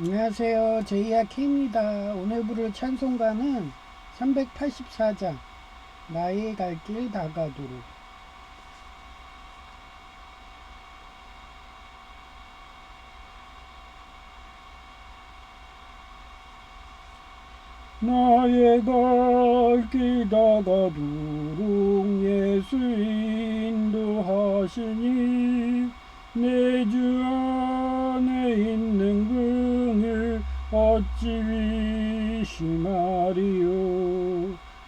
안녕하세요. 제이야 K입니다. 오늘 부를 찬송가는 384장 나의 갈 길 다가도록. 나의 갈 길 다가도록 예수 인도하시니 내 주 안에 있는 긍을 어찌 의심하리요.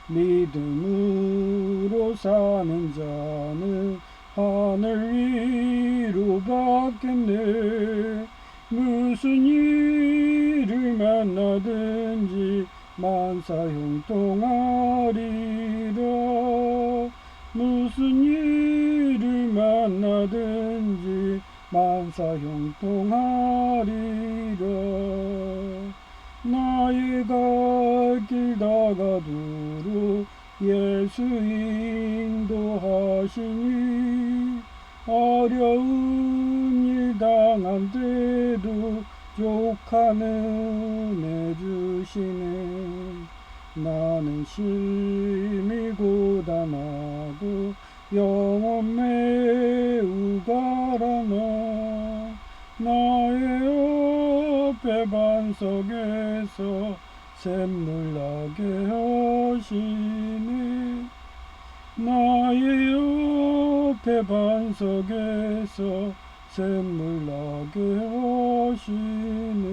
믿음으로 사는 자는 하늘 위로 받겠네. 무슨 일을 만나든지 만사 형통하리라. 무슨 일을 만나든지 만사 형통하리라. 나의 갈 길 다가도록 예수 인도하시니 어려운 일 당한 때도 족한 은혜 주시네. 나는 심히 고단하고 영혼 매우 가라나 나의 옆에 반석에서 샘물 나게 하시네. 나의 옆에 반석에서 샘물 나게 하시네.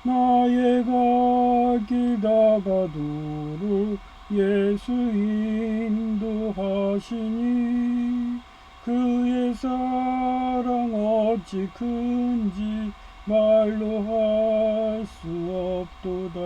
나의 갈 길 다가도록 예수 인도하시니 그의 사랑 어찌 큰지 말로 할 수 없도다.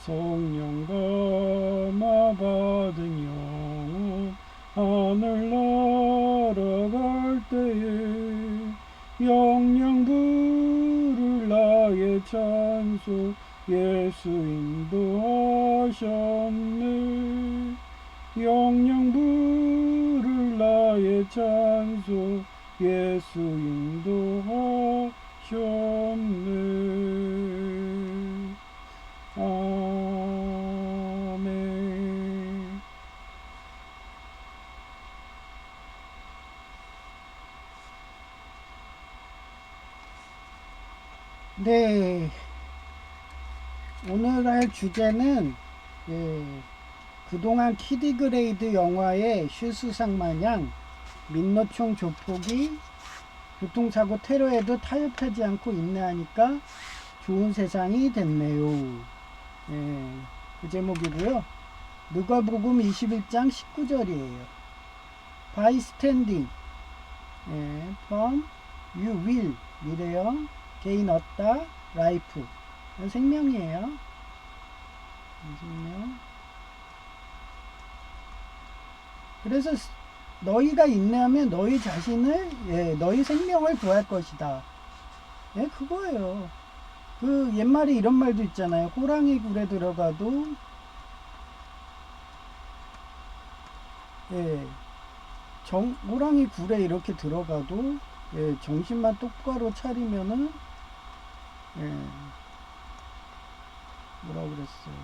성령 감화 받은 영혼 하늘 날아갈 때에 영영 부를 나의 찬송 예수 인도하셨네. 영영 부를 나의 찬송 예수 인도하셨네. 아멘. 네, 오늘 할 주제는 그동안 키디그레이드 영화의 슈수상 마냥 민노총 조폭이 교통사고 테러에도 타협하지 않고 인내하니까 좋은 세상이 됐네요. 그 제목이고요. 누가복음 21장 19절이에요. By standing from you will 이래요. 개인 얻다 라이프 생명이에요. 생명. 그래서 너희가 인내하면 너희 자신을 너희 생명을 구할 것이다. 그거예요. 그 옛말에 이런 말도 있잖아요. 호랑이 굴에 들어가도 호랑이 굴에 이렇게 들어가도 정신만 똑바로 차리면은 뭐라 그랬어요.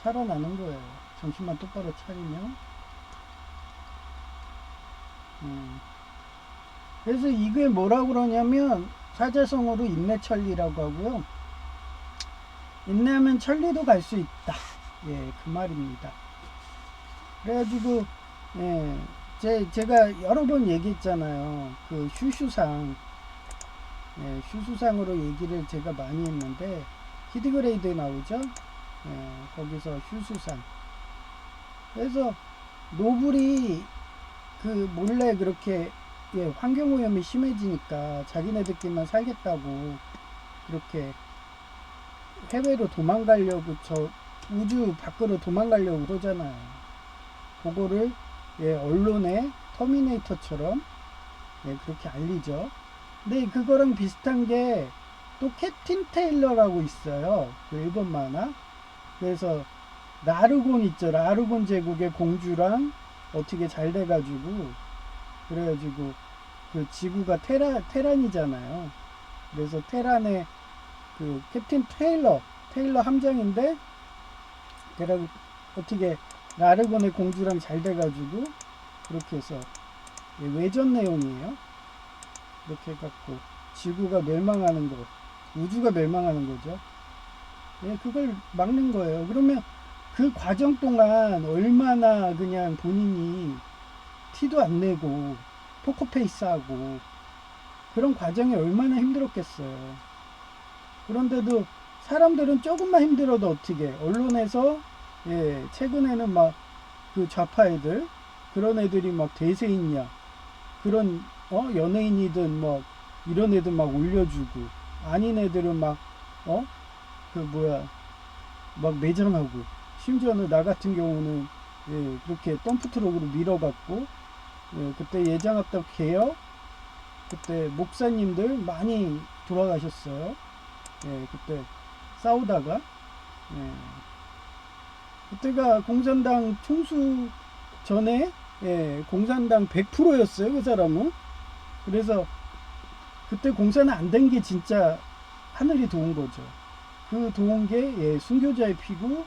살아나는 거예요. 정신만 똑바로 차리면. 그래서 이게 뭐라 그러냐면 사자성어로 인내천리라고 하고요. 인내하면 천리도 갈 수 있다. 그 말입니다. 그래가지고 제가 여러 번 얘기했잖아요. 그 슈슈상 슈슈상으로 얘기를 제가 많이 했는데 키드그레이드에 나오죠. 거기서 슈슈상. 그래서 노블이 그 몰래 그렇게 환경오염이 심해지니까 자기네들끼리만 살겠다고 그렇게 해외로 도망가려고 우주 밖으로 도망가려고 그러잖아요. 그거를 언론에 터미네이터처럼 그렇게 알리죠. 근데 그거랑 비슷한 게 또 캡틴 테일러라고 있어요. 그 일본 만화. 그래서 라르곤 있죠. 라르곤 제국의 공주랑 어떻게 잘 돼가지고 그래가지고 그 지구가 테란이잖아요. 그래서 테란의 그 캡틴 테일러 함장인데 걔가 어떻게 라르곤의 공주랑 잘 돼가지고 그렇게 해서 외전 내용이에요. 이렇게 해갖고 지구가 멸망하는 거, 우주가 멸망하는 거죠. 예, 그걸 막는 거예요. 그러면 그 과정 동안 얼마나 그냥 본인이 티도 안 내고 포커페이스하고 그런 과정이 얼마나 힘들었겠어요. 그런데도 사람들은 조금만 힘들어도 어떻게 언론에서 예, 최근에는 막 그 좌파 애들 그런 애들이 막 대세인이야 그런 연예인이든 뭐 이런 애들 막 올려주고 아닌 애들은 막 그 뭐야 막 매장하고 심지어는 나 같은 경우는 예, 그렇게 덤프트럭으로 밀어갖고 예, 그때 예장합당 개혁 그때 목사님들 많이 돌아가셨어요. 예, 그때 싸우다가 예, 그때가 공산당 총수 전에 예, 공산당 100%였어요 그 사람은. 그래서 그때 공산은 안 된 게 진짜 하늘이 도운 거죠. 그 도운 게 예, 순교자의 피고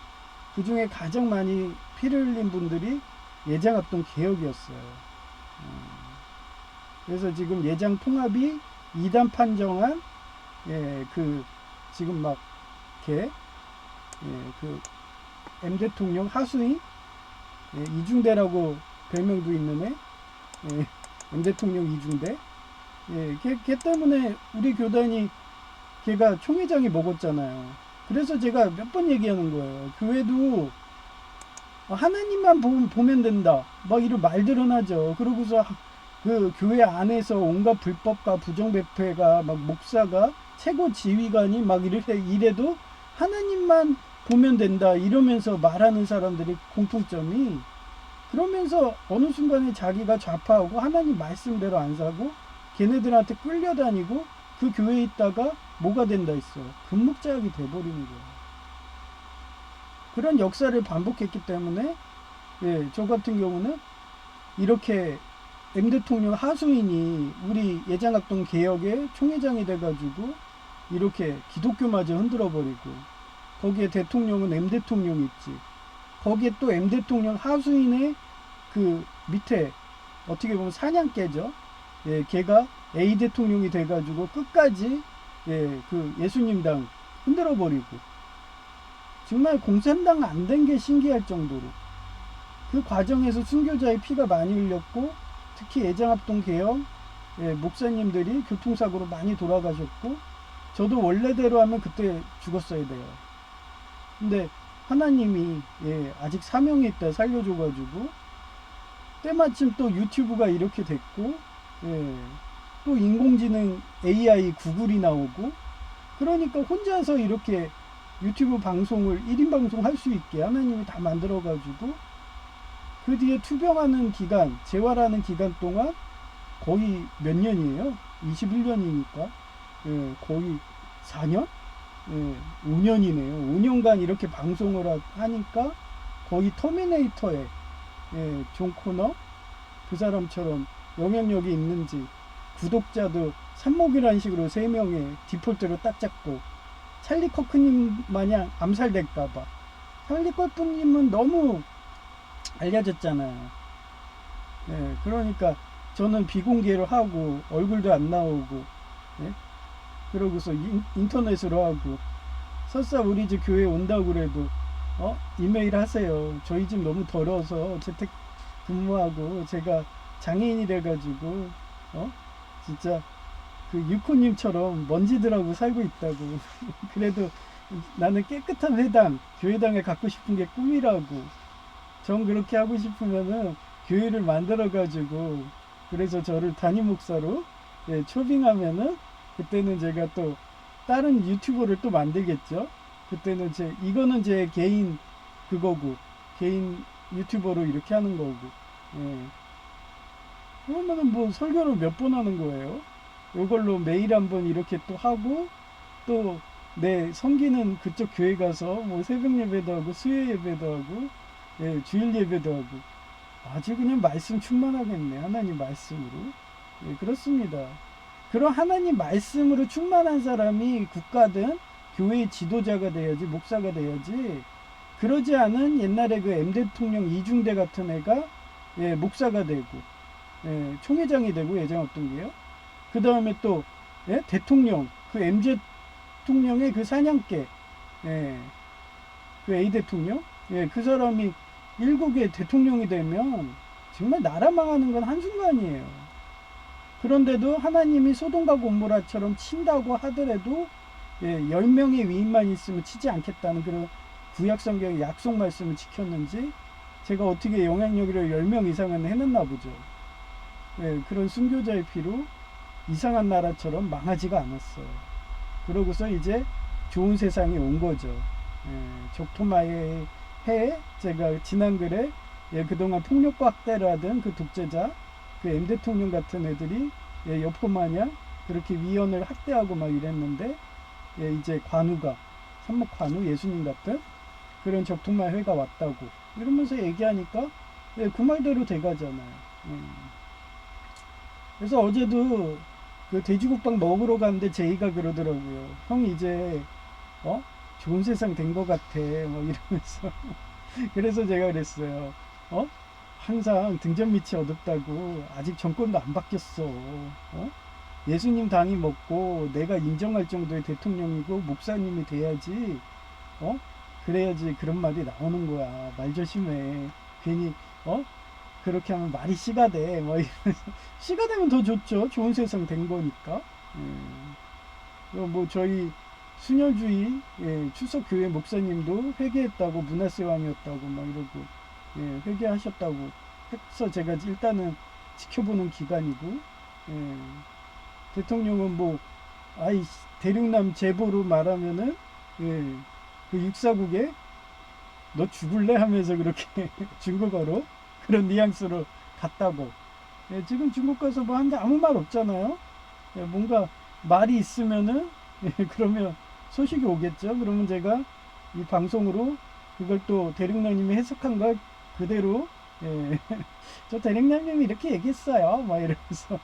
그 중에 가장 많이 피를 흘린 분들이 예장합동 개혁이었어요. 그래서 지금 예장 통합이 2단 판정한 예, 그 지금 막 이렇게 예, 그 M 대통령 하수인 예, 이중대라고 별명도 있는 애 예, M 대통령 이중대 예, 걔 때문에 우리 교단이 걔가 총회장이 먹었잖아요. 그래서 제가 몇 번 얘기하는 거예요. 교회도 하나님만 보면 된다. 막 이런 말들은 하죠. 그러고서 그 교회 안에서 온갖 불법과 부정배회가 막 목사가 최고 지휘관이 막 이래도 하나님만 보면 된다. 이러면서 말하는 사람들이 공통점이 그러면서 어느 순간에 자기가 좌파하고 하나님 말씀대로 안 사고 걔네들한테 끌려다니고 그 교회에 있다가 뭐가 된다 했어. 금묵자학이 돼버리는 거예요. 그런 역사를 반복했기 때문에 예, 저 같은 경우는 이렇게 M 대통령 하수인이 우리 예장합동 개혁의 총회장이 돼가지고 이렇게 기독교마저 흔들어버리고 거기에 대통령은 M 대통령 있지. 거기에 또 M 대통령 하수인의 그 밑에 어떻게 보면 사냥개죠. 예, 걔가 A 대통령이 돼가지고 끝까지 예, 그 예수님당 흔들어버리고 정말 공산당 안 된 게 신기할 정도로 그 과정에서 순교자의 피가 많이 흘렸고 특히 예장합동 개혁 예, 목사님들이 교통사고로 많이 돌아가셨고 저도 원래대로 하면 그때 죽었어야 돼요. 근데 하나님이 예, 아직 사명이 있다 살려줘가지고 때마침 또 유튜브가 이렇게 됐고 예, 또 인공지능 AI 구글이 나오고 그러니까 혼자서 이렇게 유튜브 방송을 1인 방송 할 수 있게 하나님이 다 만들어가지고 그 뒤에 투병하는 기간 재활하는 기간 동안 거의 몇 년이에요? 21년이니까 예, 거의 4년? 예, 5년이네요. 5년간 이렇게 방송을 하니까 거의 터미네이터에 예, 존 코너 그 사람처럼 영향력이 있는지 구독자도 삽목이라는 식으로 3명의 디폴트로 딱 잡고 찰리 커크님 마냥 암살될까봐 찰리 커크님은 너무 알려졌잖아요. 예, 그러니까 저는 비공개로 하고 얼굴도 안 나오고 예? 그러고서 인터넷으로 하고 설사 우리 집 교회 온다고 그래도 이메일 하세요. 저희 집 너무 더러워서 재택 근무하고 제가 장애인이 돼가지고 진짜 그 유코님처럼 먼지들하고 살고 있다고. 그래도 나는 깨끗한 회당 교회당에 갖고 싶은 게 꿈이라고. 전 그렇게 하고 싶으면은 교회를 만들어 가지고 그래서 저를 담임 목사로 예, 초빙하면은 그때는 제가 또 다른 유튜버를 또 만들겠죠. 그때는 이거는 제 개인 그거고 개인 유튜버로 이렇게 하는 거고. 예. 그러면은 뭐 설교를 몇 번 하는 거예요. 이걸로 매일 한번 이렇게 또 하고 또 내 섬기는 그쪽 교회 가서 뭐 새벽 예배도 하고 수요 예배도 하고 예, 주일 예배도 하고 아주 그냥 말씀 충만하겠네. 하나님 말씀으로. 예, 그렇습니다. 그런 하나님 말씀으로 충만한 사람이 국가든 교회의 지도자가 돼야지, 목사가 돼야지, 그러지 않은 옛날에 그 M 대통령 이중대 같은 애가 예, 목사가 되고 예, 총회장이 되고 예장 없던 게요. 그 다음에 또 예, 대통령 그 M 대통령의 그 사냥개 예, 그 A 대통령 예, 그 사람이 일국의 대통령이 되면 정말 나라 망하는 건 한순간이에요. 그런데도 하나님이 소돔과 고모라처럼 친다고 하더라도 예, 10명의 위인만 있으면 치지 않겠다는 그런 구약성경의 약속 말씀을 지켰는지 제가 어떻게 영향력을 10명 이상은 해냈나 보죠. 예, 그런 순교자의 피로 이상한 나라처럼 망하지가 않았어요. 그러고서 이제 좋은 세상이 온 거죠. 예, 적토마의 해에 제가 지난 글에 예, 그동안 폭력과 학대를 하던 그 독재자 그 M 대통령 같은 애들이 예, 여포마냥 그렇게 위원을 학대하고 막 이랬는데 예, 이제 관우가 산목관우 예수님 같은 그런 적토마 회가 왔다고 이러면서 얘기하니까 예, 그 말대로 돼가잖아요. 그래서 어제도 그 돼지국밥 먹으러 갔는데 제이가 그러더라고요. 형 이제 좋은 세상 된 것 같아 뭐 이러면서 그래서 제가 그랬어요. 항상 등잔 밑이 어둡다고 아직 정권도 안 바뀌었어. 예수님 당이 먹고 내가 인정할 정도의 대통령이고 목사님이 돼야지. 그래야지 그런 말이 나오는 거야. 말 조심해. 괜히 그렇게 하면 말이 씨가 돼. 뭐 이러면서 씨가 되면 더 좋죠. 좋은 세상 된 거니까. 뭐 저희 순혈주의 추석 교회 목사님도 회개했다고 문하세 왕이었다고 막 이러고 회개하셨다고 해서 제가 일단은 지켜보는 기간이고 대통령은 뭐 아이 대륙남 제보로 말하면은 그 육사국에 너 죽을래 하면서 그렇게 중국어로 그런 뉘앙스로 갔다고 지금 중국 가서 뭐 한 게 아무 말 없잖아요. 뭔가 말이 있으면은 그러면 소식이 오겠죠. 그러면 제가 이 방송으로 그걸 또 대륙남님이 해석한 걸 그대로 저 대륙남님이 이렇게 얘기했어요. 막 이러면서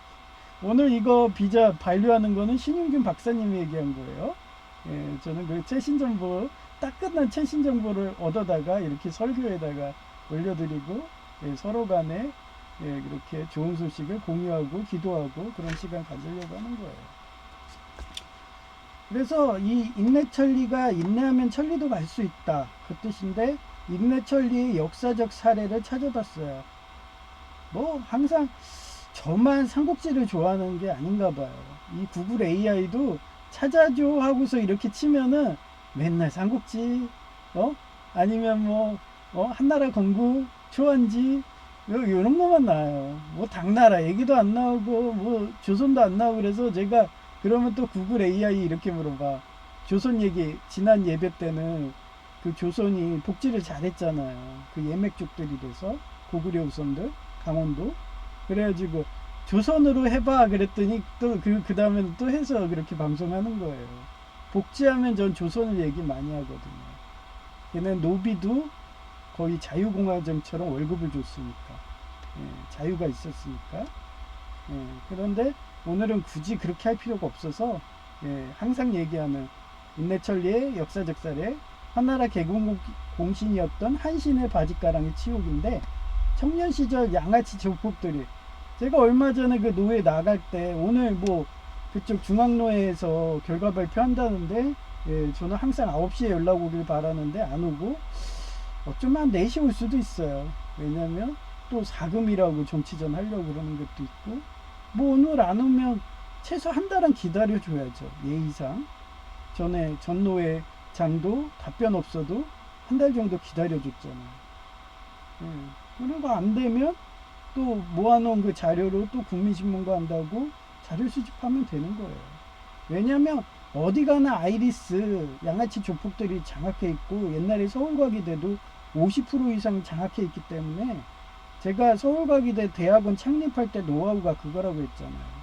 오늘 이거 비자 반려하는 거는 신윤균 박사님이 얘기한 거예요. 저는 그 최신 정보 딱 끝난 최신 정보를 얻어다가 이렇게 설교에다가 올려드리고 서로 간에 그렇게 좋은 소식을 공유하고 기도하고 그런 시간 가지려고 하는 거예요. 그래서 이 인내천리가 인내하면 천리도 갈 수 있다 그 뜻인데 인내천리의 역사적 사례를 찾아봤어요. 뭐 항상 저만 삼국지를 좋아하는 게 아닌가 봐요. 이 구글 AI도 찾아줘 하고서 이렇게 치면은 맨날 삼국지 아니면 뭐 한나라 건국 초안지 이런 것만 나와요. 뭐 당나라 얘기도 안 나오고 뭐 조선도 안 나오고 그래서 제가 그러면 또 구글 AI 이렇게 물어봐. 조선 얘기 지난 예배 때는 그 조선이 복지를 잘했잖아요. 그 예맥족들이 돼서 고구려 우선들 강원도 그래가지고 조선으로 해봐 그랬더니 또 그 다음에는 또 해서 그렇게 방송하는 거예요. 복지하면 전 조선을 얘기 많이 하거든요. 걔는 노비도 거의 자유공화정처럼 월급을 줬으니까 자유가 있었으니까 그런데 오늘은 굳이 그렇게 할 필요가 없어서 항상 얘기하는 인내천리의 역사적 사례 한나라 개국 공신이었던 한신의 바짓가랑이 치욕인데 청년 시절 양아치 조폭들이 제가 얼마 전에 그 노회 나갈 때 오늘 뭐 그쪽 중앙노회에서 결과 발표한다는데 저는 항상 9시에 연락 오길 바라는데 안 오고 어쩌면 한 4시 올 수도 있어요. 왜냐면 또 사금이라고 정치전 하려고 그러는 것도 있고 뭐 오늘 안 오면 최소 한 달은 기다려줘야죠. 예의상 전에 전노회 장도 답변 없어도 한 달 정도 기다려줬잖아요. 그리고 안 되면 또 모아놓은 그 자료로 또 국민신문고 한다고 자료 수집하면 되는 거예요. 왜냐면 어디 가나 아이리스 양아치 조폭들이 장악해 있고 옛날에 서울과기대도 50% 이상 장악해 있기 때문에 제가 서울과기대 대학원 창립할 때 노하우가 그거라고 했잖아요.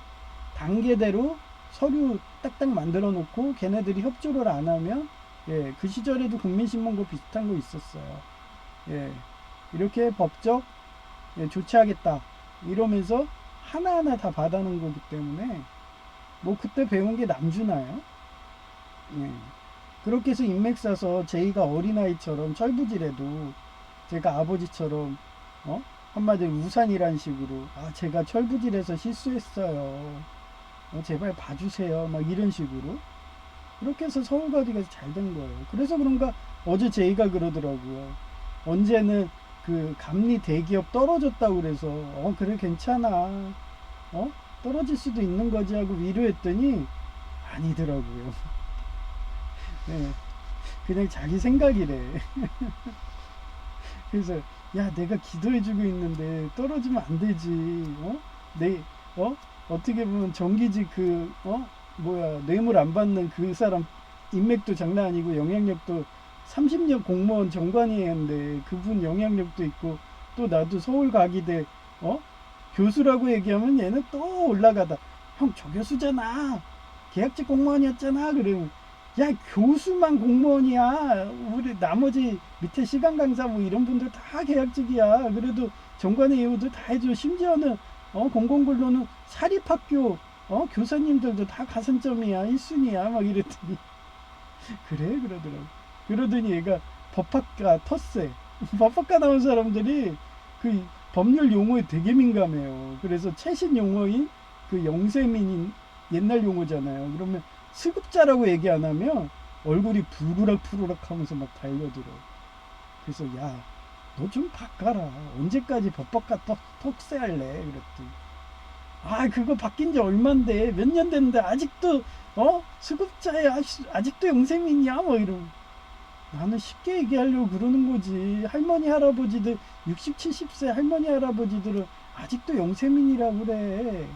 단계대로 서류 딱딱 만들어 놓고 걔네들이 협조를 안 하면 그 시절에도 국민신문고 비슷한 거 있었어요. 이렇게 법적 조치하겠다 이러면서 하나하나 다 받아놓은 거기 때문에 뭐 그때 배운 게 남주나요? 예. 그렇게 해서 인맥 사서 제이가 어린아이처럼 철부지래도 제가 아버지처럼 한마디로 우산이란 식으로 제가 철부지래서 실수했어요. 제발 봐주세요. 막 이런 식으로 그렇게 해서 서울 가게 가서 잘 된 거예요. 그래서 그런가 어제 제이가 그러더라고요. 언제는 그 감리 대기업 떨어졌다고 그래서 그래 괜찮아. 떨어질 수도 있는 거지 하고 위로했더니 아니더라고요. 네, 그냥 자기 생각이래. 그래서 야 내가 기도해주고 있는데 떨어지면 안 되지. 내 어떻게 보면 정기직 뇌물 안 받는 그 사람 인맥도 장난 아니고 영향력도 30년 공무원 정관이 했는데 그분 영향력도 있고 또 나도 서울 가기대 교수라고 얘기하면 얘는 또 올라가다 형 저 교수잖아 계약직 공무원이었잖아 그러면 야 교수만 공무원이야 우리 나머지 밑에 시간 강사 뭐 이런 분들 다 계약직이야 그래도 정관의 예우도 다 해줘 심지어는 공공근로는 사립학교 교사님들도 다 가산점이야 1순위야 막 이랬더니 그래 그러더라고. 그러더니 얘가 법학과 텃세 법학과 나온 사람들이 그 법률 용어에 되게 민감해요. 그래서 최신 용어인 그 영세민인 옛날 용어잖아요. 그러면 수급자라고 얘기 안 하면 얼굴이 부르락부르락 하면서 막 달려들어. 그래서 야 너 좀 바꿔라. 언제까지 법학과 턱세 할래? 그랬더니 그거 바뀐 지 얼만데 몇 년 됐는데 아직도 수급자야 아직도 영세민이야 뭐 이러면 나는 쉽게 얘기하려고 그러는 거지. 할머니 할아버지들 60, 70세 할머니 할아버지들은 아직도 영세민이라고 그래.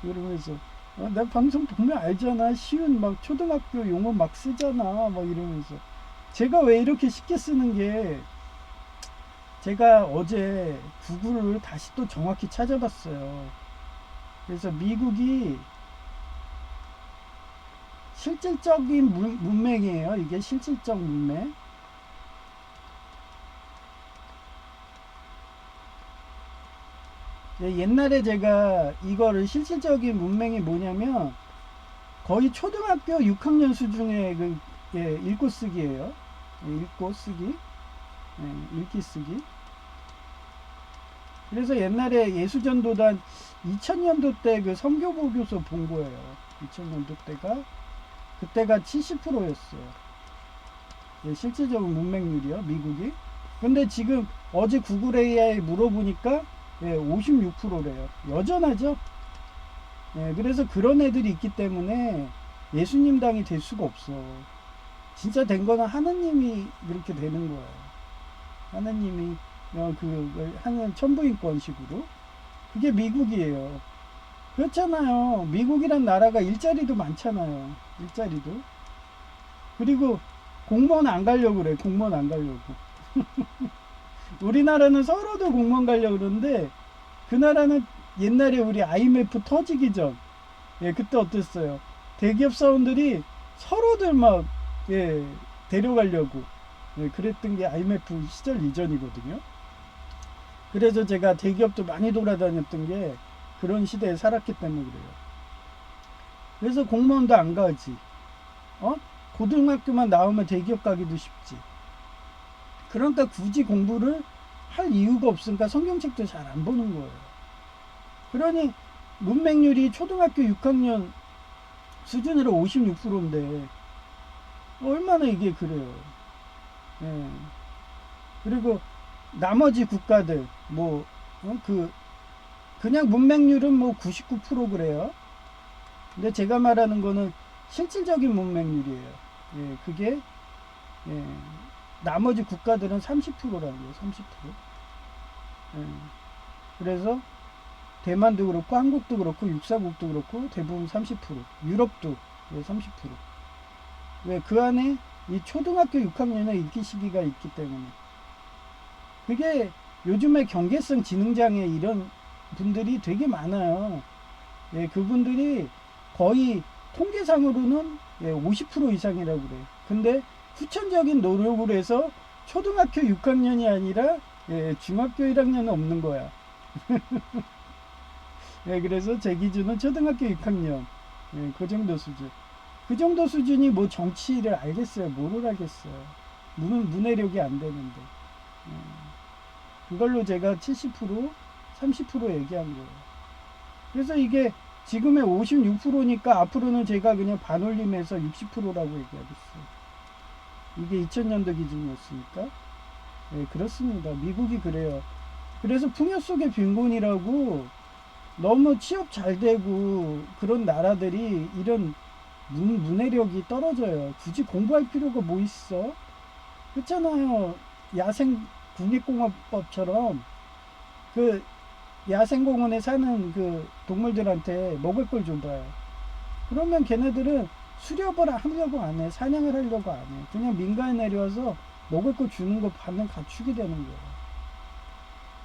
그러면서 나 방송 보면 알잖아. 쉬운 막 초등학교 용어 막 쓰잖아. 막 이러면서 제가 왜 이렇게 쉽게 쓰는 게 제가 어제 구글을 다시 또 정확히 찾아봤어요. 그래서 미국이 실질적인 문맹이에요. 이게 실질적 문맹. 옛날에 제가 이거를 실질적인 문맹이 뭐냐면 거의 초등학교 6학년 수준의 읽고 쓰기예요. 읽고 쓰기, 읽기 쓰기. 그래서 옛날에 예수전도단 2000년도 때 그 선교보교서 본 거예요. 2000년도 때가 그때가 70%였어요. 실질적인 문맹률이요, 미국이. 근데 지금 어제 구글 AI 물어보니까 56%래요. 여전하죠? 그래서 그런 애들이 있기 때문에 예수님 당이 될 수가 없어. 진짜 된 거는 하느님이 그렇게 되는 거예요. 하느님이 그걸 하는 천부인권식으로. 그게 미국이에요. 그렇잖아요. 미국이란 나라가 일자리도 많잖아요. 일자리도. 그리고 공무원 안 가려고 그래. 공무원 안 가려고. 우리나라는 서로도 공무원 가려고 그러는데 그 나라는 옛날에 우리 IMF 터지기 전 그때 어땠어요? 대기업 사원들이 서로들 막 데려가려고 그랬던 게 IMF 시절 이전이거든요. 그래서 제가 대기업도 많이 돌아다녔던 게 그런 시대에 살았기 때문에 그래요. 그래서 공무원도 안 가지. 고등학교만 나오면 대기업 가기도 쉽지. 그러니까 굳이 공부를 할 이유가 없으니까 성경책도 잘 안 보는 거예요. 그러니 문맹률이 초등학교 6학년 수준으로 56%인데 얼마나 이게 그래요. 그리고 나머지 국가들 그냥 문맹률은 99% 그래요. 근데 제가 말하는 거는 실질적인 문맹률이에요. 그게 나머지 국가들은 30%라는 거예요. 30%. 그래서 대만도 그렇고 한국도 그렇고 육사국도 그렇고 대부분 30%. 유럽도 30%. 왜? 그 안에 이 초등학교 6학년의 읽기 시기가 있기 때문에. 그게 요즘에 경계성 지능장애 이런 분들이 되게 많아요. 그분들이 거의 통계상으로는 50% 이상이라고 그래요. 근데 후천적인 노력으로 해서 초등학교 6학년이 아니라 중학교 1학년은 없는 거야. 예, 그래서 제 기준은 초등학교 6학년. 예, 그 정도 수준. 그 정도 수준이 뭐 정치를 알겠어요? 뭐를 알겠어요? 문해력이 안 되는데. 예, 그걸로 제가 70%, 30% 얘기한 거예요. 그래서 이게 지금의 56%니까 앞으로는 제가 그냥 반올림해서 60%라고 얘기하겠어요. 이게 2000년도 기준이었으니까. 예, 그렇습니다. 미국이 그래요. 그래서 풍요 속의 빈곤이라고 너무 취업 잘 되고 그런 나라들이 이런 문해력이 떨어져요. 굳이 공부할 필요가 뭐 있어? 그렇잖아요. 야생 국립공원법처럼 그 야생공원에 사는 그 동물들한테 먹을 걸 줘봐요. 그러면 걔네들은 수렵을 하려고 안 해. 사냥을 하려고 안 해. 그냥 민가에 내려와서 먹을 거 주는 거 받는 가축이 되는 거예요.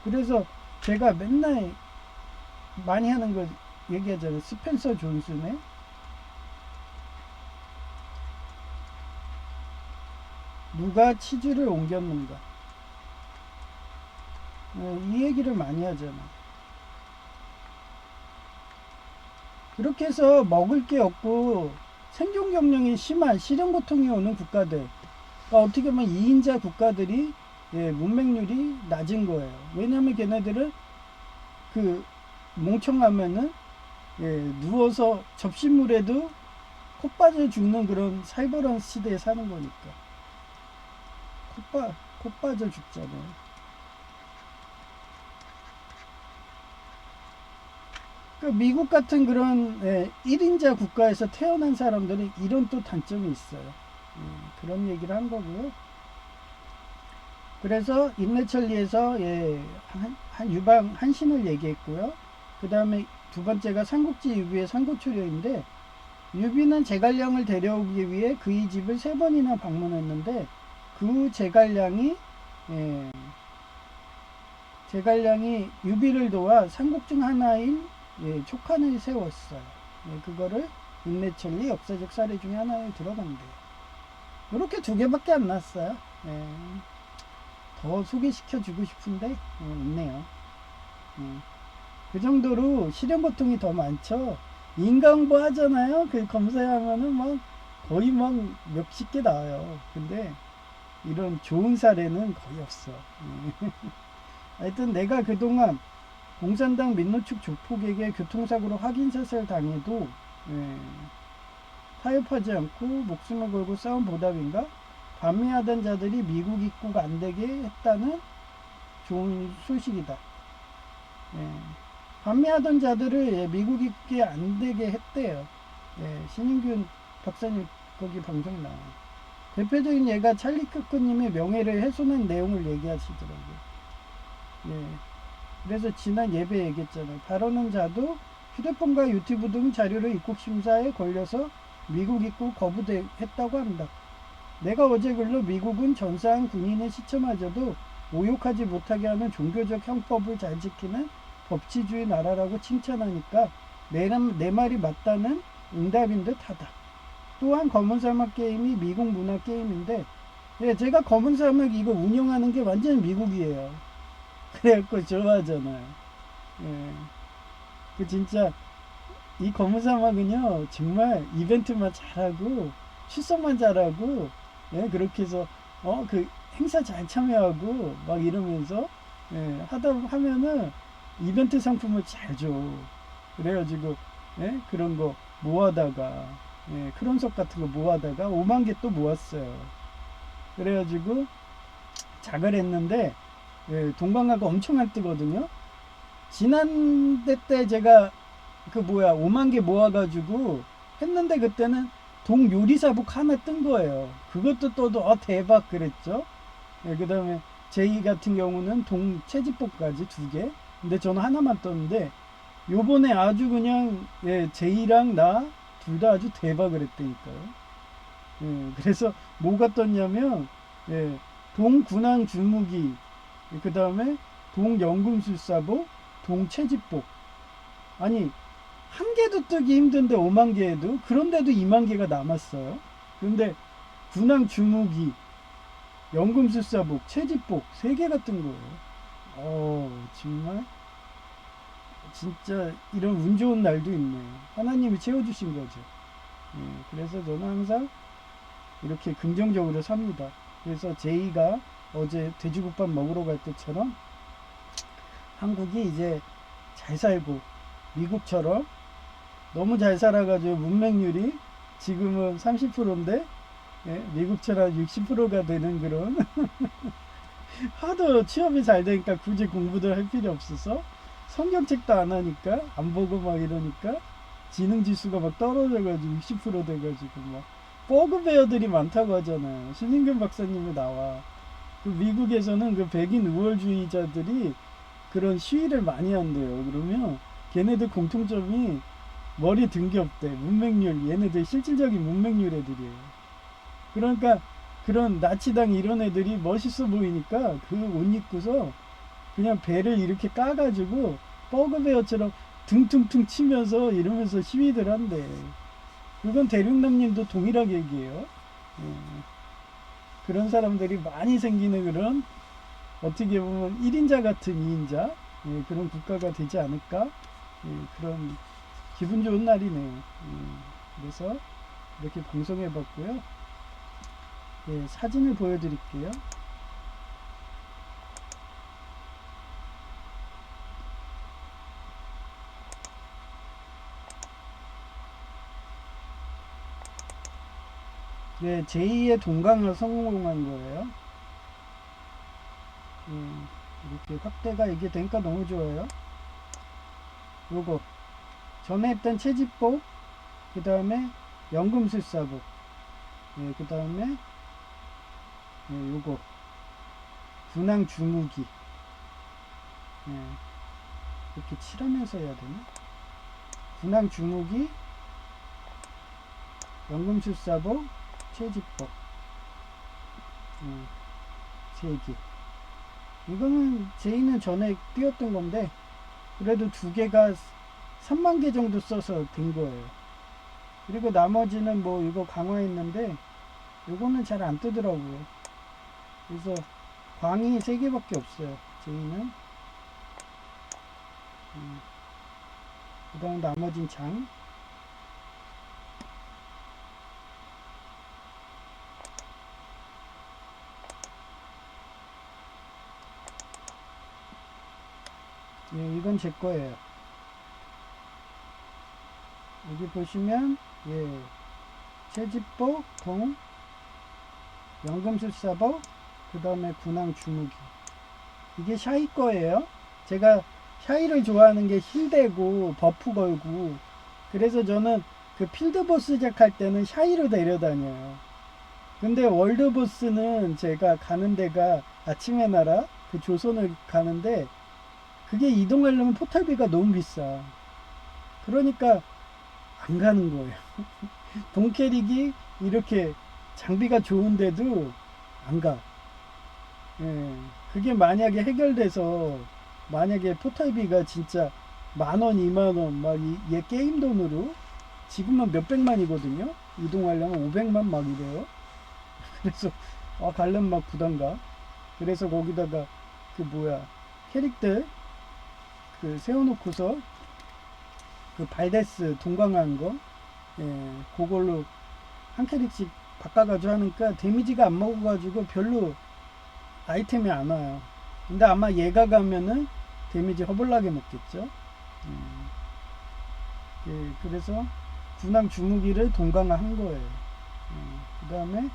그래서 제가 맨날 많이 하는 거 얘기하잖아요. 스펜서 존슨의 누가 치즈를 옮겼는가. 이 얘기를 많이 하잖아. 그렇게 해서 먹을 게 없고 생존 경영이 심한 실현 고통이 오는 국가들, 그러니까 어떻게 보면 2인자 국가들이 문맹률이 낮은 거예요. 왜냐하면 걔네들은 그 멍청하면은 누워서 접시물에도 코 빠져 죽는 그런 살벌한 시대에 사는 거니까 코 빠져 죽잖아요. 그 미국 같은 그런 1인자 국가에서 태어난 사람들은 이런 또 단점이 있어요. 그런 얘기를 한 거고요. 그래서 인내천리에서 유방 한신을 얘기했고요. 그 다음에 두 번째가 삼국지 유비의 삼고초려인데, 유비는 제갈량을 데려오기 위해 그의 집을 3번이나 방문했는데 그 제갈량이 유비를 도와 삼국 중 하나인 촉한을 세웠어요. 그거를 인내천리 역사적 사례 중에 하나에 들어간대요. 이렇게 2개밖에 안 났어요. 더 소개시켜주고 싶은데 없네요. 그 정도로 실현 고통이 더 많죠. 인강보 하잖아요. 그 검사하면은 막 거의 막 몇십 개 나와요. 근데 이런 좋은 사례는 거의 없어. 하여튼 내가 그동안 공산당 민노축 조폭에게 교통사고로 확인사살 당해도 타협하지 않고 목숨을 걸고 싸운 보답인가? 반미하던 자들이 미국 입국 안 되게 했다는 좋은 소식이다. 반미하던 자들을 미국 입국이 안 되게 했대요. 신인균 박사님 거기 방송에 나와요. 대표적인 예가 찰리 크크님의 명예를 훼손한 내용을 얘기하시더라고요. 그래서 지난 예배 얘기했잖아요. 발언한 자도 휴대폰과 유튜브 등 자료를 입국심사에 걸려서 미국 입국 거부했다고 한다. 내가 어제 글로 미국은 전사한 군인의 시체마저도 모욕하지 못하게 하는 종교적 형법을 잘 지키는 법치주의 나라라고 칭찬하니까 내 말이 맞다는 응답인 듯 하다. 또한 검은 사막 게임이 미국 문화 게임인데 제가 검은 사막 이거 운영하는 게 완전 미국이에요. 그래갖고 좋아하잖아요. 그 진짜 이 검은 사막은요 정말 이벤트만 잘하고 출석만 잘하고 그렇게 해서 그 행사 잘 참여하고 막 이러면서 하다 하면은 이벤트 상품을 잘 줘. 그래가지고 그런 거 모아다가 크론석 같은 거 모아다가 5만 개 또 모았어요. 그래가지고 작을 했는데 동방가가 엄청 안 뜨거든요. 지난대 때 제가 5만 개 모아가지고 했는데 그때는 동 요리사복 하나 뜬 거예요. 그것도 떠도 대박 그랬죠. 그 다음에 제이 같은 경우는 동 채집복까지 2개. 근데 저는 하나만 떴는데 요번에 아주 그냥 제이랑 나 둘 다 아주 대박을 했다니까요. 그래서 뭐가 떴냐면 동 군항 주무기, 그 다음에 동 연금술사복, 동 채집복. 아니 한 개도 뜨기 힘든데 5만 개에도, 그런데도 2만 개가 남았어요. 그런데 군항 주무기, 연금술사복, 채집복 3개가 뜬 거예요. 정말 진짜 이런 운 좋은 날도 있네요. 하나님이 채워주신 거죠. 그래서 저는 항상 이렇게 긍정적으로 삽니다. 그래서 제이가 어제 돼지국밥 먹으러 갈 때처럼 한국이 이제 잘 살고 미국처럼 너무 잘 살아가지고 문맹률이 지금은 30%인데 미국처럼 60%가 되는 그런 하도 취업이 잘 되니까 굳이 공부도 할 필요 없어서 성경책도 안 하니까 안 보고 막 이러니까 지능지수가 막 떨어져가지고 60% 돼가지고 막 버그베어들이 많다고 하잖아요. 신인균 박사님이 나와. 그 미국에서는 그 백인 우월주의자들이 그런 시위를 많이 한대요. 그러면 걔네들 공통점이 머리 든 게 없대. 문맹률, 얘네들 실질적인 문맹률 애들이에요. 그러니까 그런 나치당 이런 애들이 멋있어 보이니까 그 옷 입고서 그냥 배를 이렇게 까가지고 버그베어처럼 둥퉁퉁 치면서 이러면서 시위들 한대. 그건 대륙남님도 동일하게 얘기해요. 그런 사람들이 많이 생기는 그런 어떻게 보면 1인자 같은 2인자 그런 국가가 되지 않을까 그런 기분 좋은 날이네요. 그래서 이렇게 방송해 봤고요. 사진을 보여드릴게요. 제2의 동강을 성공한 거예요. 이렇게 확대가 이게 되니까 너무 좋아요. 요거 전에 했던 채집복, 그 다음에 연금술사복, 그 다음에 요거 군항 주무기, 이렇게 칠하면서 해야 되나? 군항 주무기, 연금술사복, 채집복, 3개. 이거는 제이는 전에 띄웠던 건데 그래도 2개가 3만 개 정도 써서 된 거예요. 그리고 나머지는 뭐 이거 강화했는데 이거는 잘 안 뜨더라고요. 그래서 광이 3개밖에 없어요. 제이는. 그 다음 나머진 장. 이건 제 거예요. 여기 보시면 채집복, 동, 연금술사복, 그 다음에 군항 주무기. 이게 샤이 거예요. 제가 샤이를 좋아하는 게 힐되고 버프 걸고 그래서 저는 그 필드보스 작 할 때는 샤이로 데려다녀요. 근데 월드보스는 제가 가는 데가 아침의 나라 그 조선을 가는데 그게 이동하려면 포탈비가 너무 비싸. 그러니까 안 가는 거예요. 동캐릭이 이렇게 장비가 좋은데도 안 가. 그게 만약에 해결돼서 만약에 포탈비가 진짜 10,000원, 20,000원 막 얘 게임 돈으로 지금은 몇백만이거든요. 이동하려면 500만 막 이래요. 그래서 가려면 막 부담가. 그래서 거기다가 그 뭐야 캐릭들 그 세워놓고서 그 발데스 동강한 거 그걸로 한 캐릭씩 바꿔가지고 하니까 데미지가 안 먹어가지고 별로 아이템이 안 와요. 근데 아마 얘가 가면은 데미지 허벌나게 먹겠죠. 그래서 군항 주무기를 동강화한 거예요. 그 다음에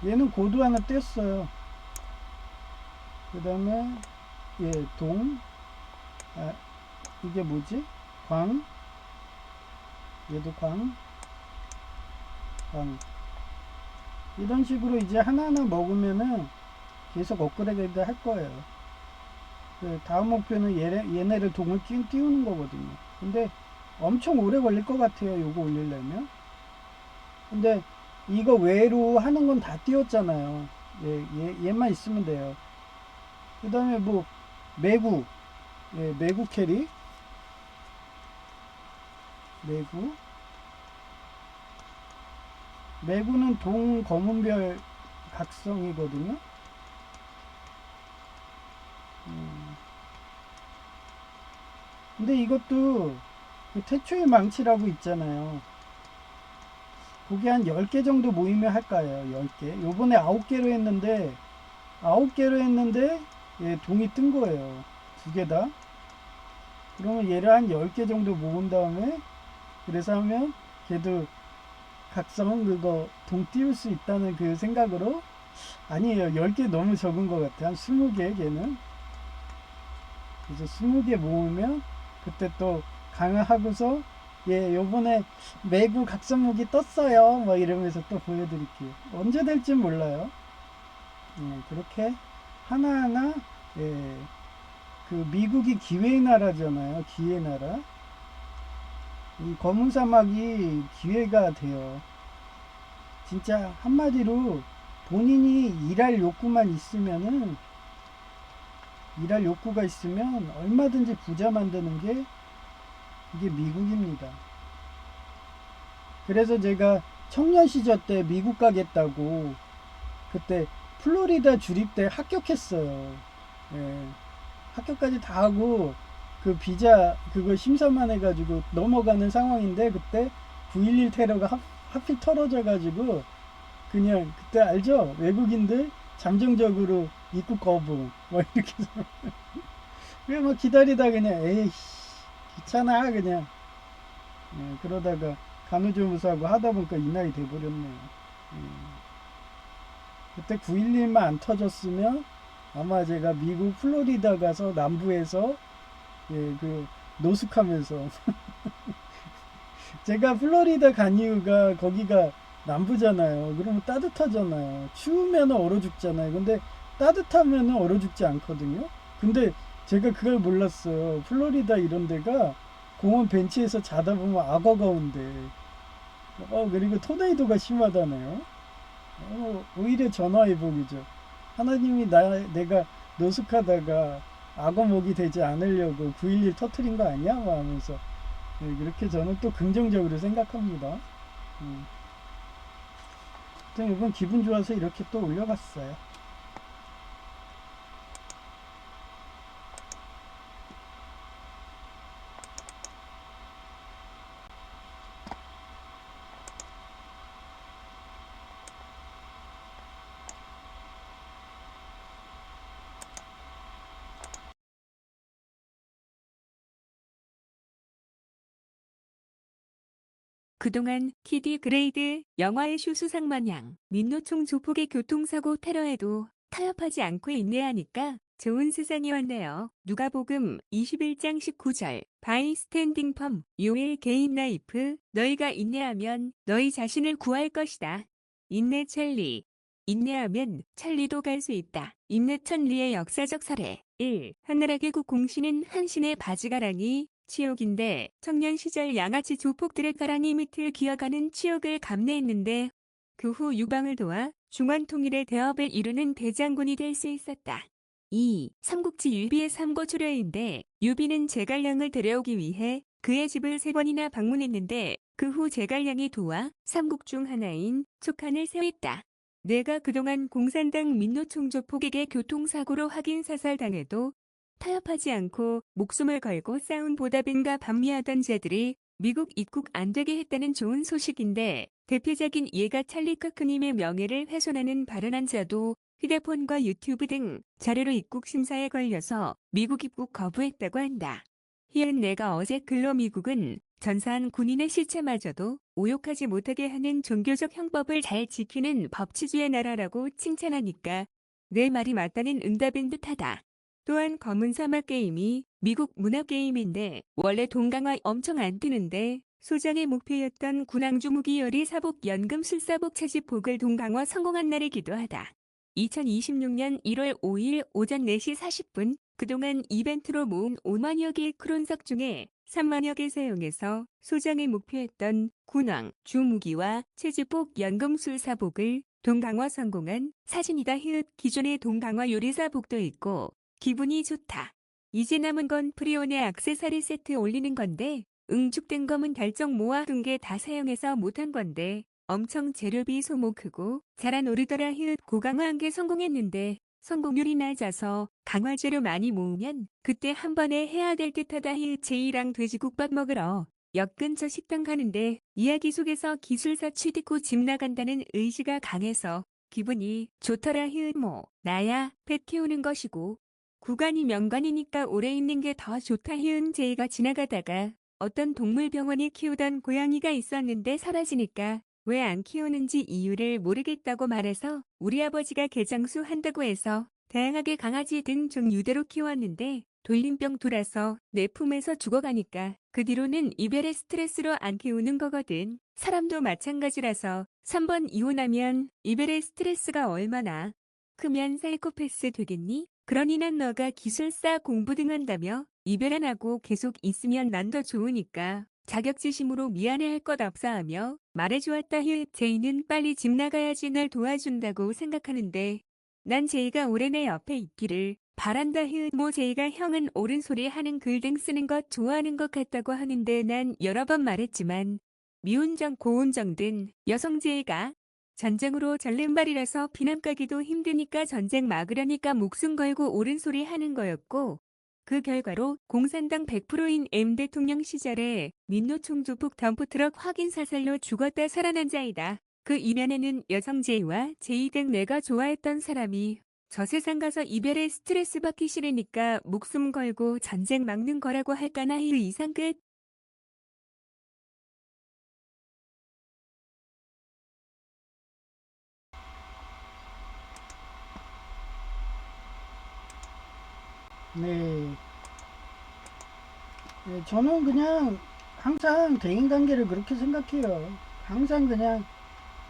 얘는 고도 하나 뗐어요. 그 다음에 이게 뭐지? 광, 얘도 광, 이런 식으로 이제 하나하나 먹으면은 계속 업그레이드 할 거예요. 그 다음 목표는 얘네를 동을 띄우는 거거든요. 근데 엄청 오래 걸릴 것 같아요. 요거 올리려면. 근데 이거 외로 하는 건 다 띄웠잖아요. 얘만 있으면 돼요. 그 다음에 뭐 매구, 매구 캐릭, 매구는 동 검은별 각성이거든요. 근데 근데 이것도 그 태초의 망치라고 있잖아요. 그게 한 10개 정도 모이면 할까요? 10개. 요번에 9개로 했는데, 9개로 했는데, 예, 동이 뜬 거예요. 두 개 다. 그러면 얘를 한 10개 정도 모은 다음에, 그래서 하면, 걔도 각성 그거 동 띄울 수 있다는 그 생각으로, 아니에요. 10개 너무 적은 것 같아요. 한 20개, 걔는. 그래서 20개 모으면, 그때 또 강화하고서, 예, 요번에 매구 각성무기 떴어요. 뭐 이러면서 또 보여드릴게요. 언제 될지 몰라요. 예, 그렇게 하나하나, 예, 그 미국이 기회의 나라잖아요. 기회의 나라. 이 검은 사막이 기회가 돼요. 진짜 한마디로 본인이 일할 욕구만 있으면은, 일할 욕구가 있으면 얼마든지 부자 만드는 게 이게 미국입니다. 그래서 제가 청년 시절 때 미국 가겠다고 그때 플로리다 주립대 합격했어요. 예, 합격까지 다 하고 그 비자 그거 심사만 해가지고 넘어가는 상황인데 그때 9.11 테러가 하필 터러져 가지고 그냥 그때 알죠? 외국인들 잠정적으로 입국 거부 뭐 이렇게 해서 그래 막 기다리다 그냥 에이씨 귀찮아 그냥 예, 그러다가 간호조무사하고 하다 보니까 이 나이 돼버렸네요. 그때 9.11만 안 터졌으면 아마 제가 미국 플로리다 가서 남부에서 예, 그 노숙하면서 제가 플로리다 간 이유가 거기가 남부잖아요. 그러면 따뜻하잖아요. 추우면 얼어 죽잖아요. 근데 따뜻하면 얼어 죽지 않거든요. 근데 제가 그걸 몰랐어요. 플로리다 이런 데가 공원 벤치에서 자다 보면 악어가 온대. 그리고 토네이도가 심하다네요. 오히려 전화위복이죠. 하나님이 내가 노숙하다가 악어 목이 되지 않으려고 9.11 터트린 거 아니야? 뭐 하면서 네, 그렇게 저는 또 긍정적으로 생각합니다. 이번 기분 좋아서 이렇게 또 올려봤어요. 그동안 키디 그레이드 영화의 슈수상 마냥 민노총 조폭의 교통사고 테러에도 타협하지 않고 인내하니까 좋은 세상이 왔네요. 누가복음 21장 19절 바이 스탠딩 펌 요일 개인 라이프 너희가 인내하면 너희 자신을 구할 것이다. 인내 천리 인내하면 천리도 갈 수 있다. 인내 천리의 역사적 사례 1. 하나라 개국 공신은 한신의 바지가랑이 치욕인데 청년 시절 양아치 조폭들의 가랑이 밑을 기어가는 치욕을 감내했는데 그 후 유방을 도와 중환통일의 대업을 이루는 대장군이 될 수 있었다. 2. 삼국지 유비의 삼고초려인데 유비는 제갈량을 데려오기 위해 그의 집을 3번이나 방문했는데 그 후 제갈량이 도와 삼국 중 하나인 촉한을 세웠다. 내가 그동안 공산당 민노총 조폭에게 교통사고로 확인 사살당해도 타협하지 않고 목숨을 걸고 싸운 보답인가 반미하던 자들이 미국 입국 안 되게 했다는 좋은 소식인데 대표적인 예가 찰리 커크님의 명예를 훼손하는 발언한 자도 휴대폰과 유튜브 등 자료로 입국 심사에 걸려서 미국 입국 거부했다고 한다. 희은 내가 어제 글로 미국은 전사한 군인의 시체마저도 오욕하지 못하게 하는 종교적 형법을 잘 지키는 법치주의 나라라고 칭찬하니까 내 말이 맞다는 응답인 듯하다. 또한 검은 사막 게임이 미국 문화 게임인데 원래 동강화 엄청 안 뜨는데 소장의 목표였던 군항주 무기요리 사복 연금 술사복 채집복을 동강화 성공한 날이기도 하다. 2026년 1월 5일 오전 4시 40분 그동안 이벤트로 모은 5만여 개의 크론석 중에 3만여 개 사용해서 소장의 목표였던 군왕 주무기와 채집복 연금 술사복을 동강화 성공한 사진이다. 히읗 기존의 동강화 요리사복도 있고 기분이 좋다. 이제 남은 건 프리온의 액세서리 세트 올리는 건데 응축된 검은 결정 모아둔 게 다 사용해서 못한 건데 엄청 재료비 소모 크고 잘 안 오르더라. 히읗 고강화한 게 성공했는데 성공률이 낮아서 강화제로 많이 모으면 그때 한 번에 해야 될 듯하다. 제이랑 돼지국밥 먹으러 역 근처 식당 가는데 이야기 속에서 기술사 취직 후 집 나간다는 의지가 강해서 기분이 좋더라. 나야 펫 키우는 것이고 구간이 명관이니까 오래 있는 게 더 좋다. 제이가 지나가다가 어떤 동물병원이 키우던 고양이가 있었는데 사라지니까 왜 안 키우는지 이유를 모르겠다고 말해서 우리 아버지가 개장수 한다고 해서 다양하게 강아지 등 종류대로 키웠는데 돌림병 돌아서 내 품에서 죽어가니까 그 뒤로는 이별의 스트레스로 안 키우는 거거든. 사람도 마찬가지라서 3번 이혼하면 이별의 스트레스가 얼마나 크면 사이코패스 되겠니? 그러니 난 너가 기술사 공부 등 한다며 이별 안 하고 계속 있으면 난 더 좋으니까 자격지심으로 미안해할 것 없어 하며 말해주었다. 제이는 빨리 집 나가야지 날 도와준다고 생각하는데 난 제이가 오래 내 옆에 있기를 바란다. 제이가 형은 옳은 소리 하는 글 등 쓰는 것 좋아하는 것 같다고 하는데 난 여러 번 말했지만 미운정 고운정 등 여성 제이가 전쟁으로 전랜발이라서 비남 가기도 힘드니까 전쟁 막으려니까 목숨 걸고 옳은 소리 하는 거였고 그 결과로 공산당 100%인 M 대통령 시절에 민노총 조폭 덤프트럭 확인 사살로 죽었다 살아난 자이다. 그 이면에는 여성 제이와 제이 등 내가 좋아했던 사람이 저 세상 가서 이별의 스트레스 받기 싫으니까 목숨 걸고 전쟁 막는 거라고 할까나. 이상 끝. 네. 네, 저는 그냥 항상 대인관계를 그렇게 생각해요. 항상 그냥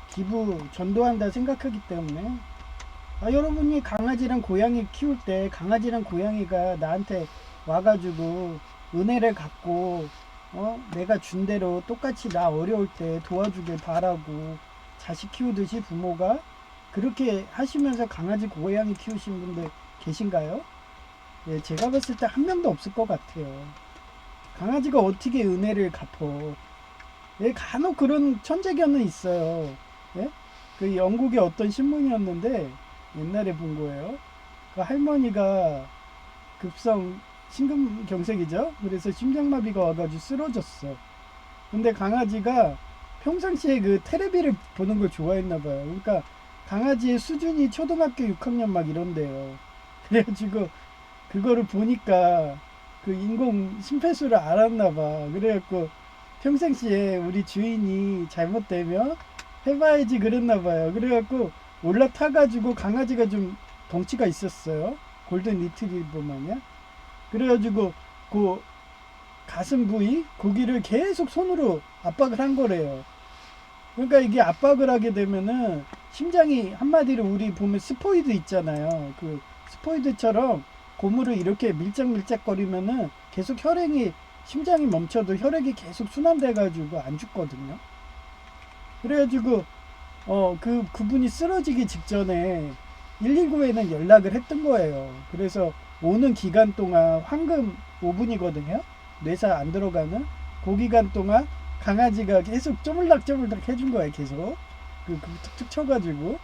기부 전도한다 생각하기 때문에 여러분이 강아지랑 고양이 키울 때 강아지랑 고양이가 나한테 와가지고 은혜를 갚고 내가 준 대로 똑같이 나 어려울 때 도와주길 바라고 자식 키우듯이 부모가 그렇게 하시면서 강아지 고양이 키우신 분들 계신가요? 예, 제가 봤을 때 한 명도 없을 것 같아요. 강아지가 어떻게 은혜를 갚어? 예, 간혹 그런 천재견은 있어요. 예? 그 영국의 어떤 신문이었는데 옛날에 본 거예요. 그 할머니가 급성 심근경색이죠. 그래서 심장마비가 와가지고 쓰러졌어. 근데 강아지가 평상시에 그 테레비를 보는 걸 좋아했나 봐요. 그러니까 강아지의 수준이 초등학교 6학년 막 이런데요. 그래가지고 그거를 보니까 그 인공 심폐소를 알았나 봐. 그래갖고 평상시에 우리 주인이 잘못되면 해봐야지 그랬나 봐요. 그래갖고 올라타가지고 강아지가 좀 덩치가 있었어요. 골든 리트리버 마냥. 그래가지고 그 가슴 부위 고기를 계속 손으로 압박을 한 거래요. 그러니까 이게 압박을 하게 되면은 심장이 한마디로 우리 보면 스포이드 있잖아요. 그 스포이드처럼 고무를 이렇게 밀착거리면은 계속 혈액이 심장이 멈춰도 혈액이 계속 순환돼 가지고 안 죽거든요. 그래가지고 그분이 쓰러지기 직전에 119에는 연락을 했던 거예요. 그래서 오는 기간 동안 황금 5분이거든요. 뇌사 안 들어가는 그 기간 동안 강아지가 계속 쪼물락쪼물락 해준 거예요. 계속 그 툭툭 쳐가지고